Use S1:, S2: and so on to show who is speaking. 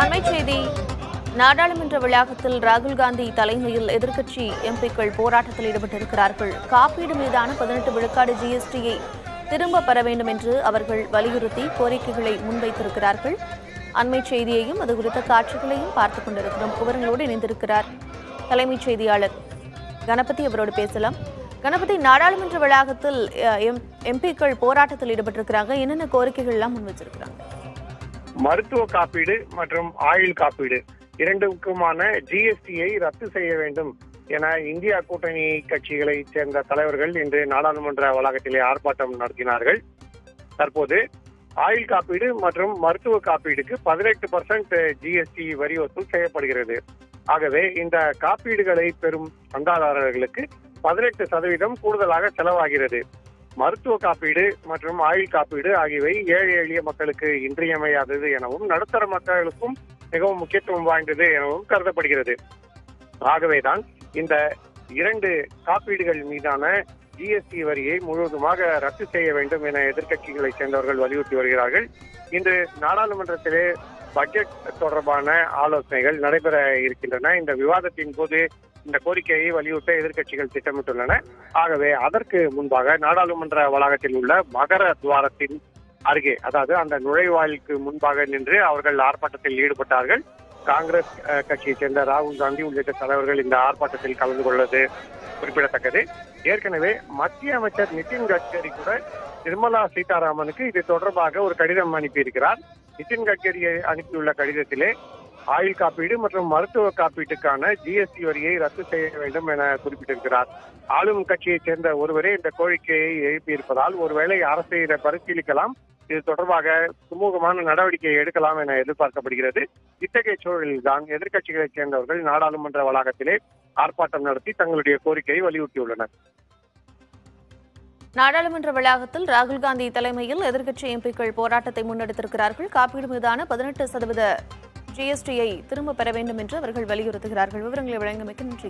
S1: அண்மைச் செய்தி. நாடாளுமன்ற வளாகத்தில் ராகுல் காந்தி தலைமையில் எதிர்க்கட்சி எம்பிக்கள் போராட்டத்தில் ஈடுபட்டிருக்கிறார்கள். காப்பீடு மீதான 18 விழுக்காடு ஜிஎஸ்டியை திரும்ப பெற வேண்டும் என்று அவர்கள் வலியுறுத்தி கோரிக்கைகளை முன்வைத்திருக்கிறார்கள். அண்மைச் செய்தியையும் அது குறித்த காட்சிகளையும் பார்த்துக் கொண்டிருக்கிறோம். விவரங்களோடு இணைந்திருக்கிறார் தலைமைச் செய்தியாளர் கணபதி. அவரோடு பேசலாம். கணபதி, நாடாளுமன்ற வளாகத்தில் எம்பிக்கள் போராட்டத்தில் ஈடுபட்டிருக்கிறாங்க. என்னென்ன கோரிக்கைகள் எல்லாம் முன் வச்சிருக்கிறாங்க?
S2: மருத்துவ காப்பீடு மற்றும் ஆயுள் காப்பீடு இரண்டுக்குமான ஜிஎஸ்டியை ரத்து செய்ய வேண்டும் என இந்தியா கூட்டணி கட்சிகளை சேர்ந்த தலைவர்கள் இன்று நாடாளுமன்ற வளாகத்திலே ஆர்ப்பாட்டம் நடத்தினார்கள். தற்போது ஆயுள் காப்பீடு மற்றும் மருத்துவ காப்பீடுக்கு 18% ஜிஎஸ்டி வரி வசூல் செய்யப்படுகிறது. ஆகவே இந்த காப்பீடுகளை பெறும் சந்தாதாரர்களுக்கு 18% கூடுதலாக செலவாகிறது. மருத்துவ காப்பீடு மற்றும் ஆயுள் காப்பீடு ஆகியவை ஏழை எளிய மக்களுக்கு இன்றியமையாதது எனவும் நடுத்தர மக்களுக்கும் மிகவும் முக்கியத்துவம் வாய்ந்தது எனவும் கருதப்படுகிறது. ஆகவேதான் இந்த இரண்டு காப்பீடுகள் மீதான ஜிஎஸ்டி வரியை முழுவதுமாக ரத்து செய்ய வேண்டும் என எதிர்க்கட்சிகளை சேர்ந்தவர்கள் வலியுறுத்தி வருகிறார்கள். இன்று நாடாளுமன்றத்திலே பட்ஜெட் தொடர்பான ஆலோசனைகள் நடைபெற இருக்கின்றன. இந்த விவாதத்தின் போது இந்த கோரிக்கையை வலியுறுத்த எதிர்க்கட்சிகள் திட்டமிட்டுள்ளன. ஆகவே அதற்கு முன்பாக நாடாளுமன்ற வளாகத்தில் உள்ள மகர துவாரத்தின் அருகே, அதாவது அந்த நுழைவாயிலுக்கு முன்பாக நின்று அவர்கள் ஆர்ப்பாட்டத்தில் ஈடுபட்டார்கள். காங்கிரஸ் கட்சியைச் சேர்ந்த ராகுல் காந்தி உள்ளிட்ட தலைவர்கள் இந்த ஆர்ப்பாட்டத்தில் கலந்து கொள்வது குறிப்பிடத்தக்கது. ஏற்கனவே மத்திய அமைச்சர் நிதின் கட்கரி கூட நிர்மலா சீதாராமனுக்கு இது தொடர்பாக ஒரு கடிதம் அனுப்பியிருக்கிறார். நிதின் கட்கரி அனுப்பியுள்ள கடிதத்திலே ஆயுள் காப்பீடு மற்றும் மருத்துவ காப்பீட்டுக்கான ஜிஎஸ்டி வரியை ரத்து செய்ய வேண்டும் என குறிப்பிட்டிருக்கிறார். ஆளும் கட்சியைச் சேர்ந்த ஒருவரே இந்த கோரிக்கையை எழுப்பியிருப்பதால் ஒருவேளை அரசை இதை பரிசீலிக்கலாம், இது தொடர்பாக சுமூகமான நடவடிக்கையை எடுக்கலாம் என எதிர்பார்க்கப்படுகிறது. இத்தகைய சூழலில்தான் எதிர்க்கட்சிகளைச் சேர்ந்தவர்கள் நாடாளுமன்ற வளாகத்திலே ஆர்ப்பாட்டம் நடத்தி தங்களுடைய கோரிக்கையை வலியுறுத்தியுள்ளனர்.
S1: நாடாளுமன்ற வளாகத்தில் ராகுல் காந்தி தலைமையில் எதிர்க்கட்சி எம்பிக்கள் போராட்டத்தை முன்னெடுத்திருக்கிறார்கள். காப்பீடு மீதான 18% ஜிஎஸ்டியை திரும்ப பெற வேண்டும் என்று அவர்கள் வலியுறுத்துகிறார்கள். விவரங்களை வழங்கியமைக்கு நன்றி.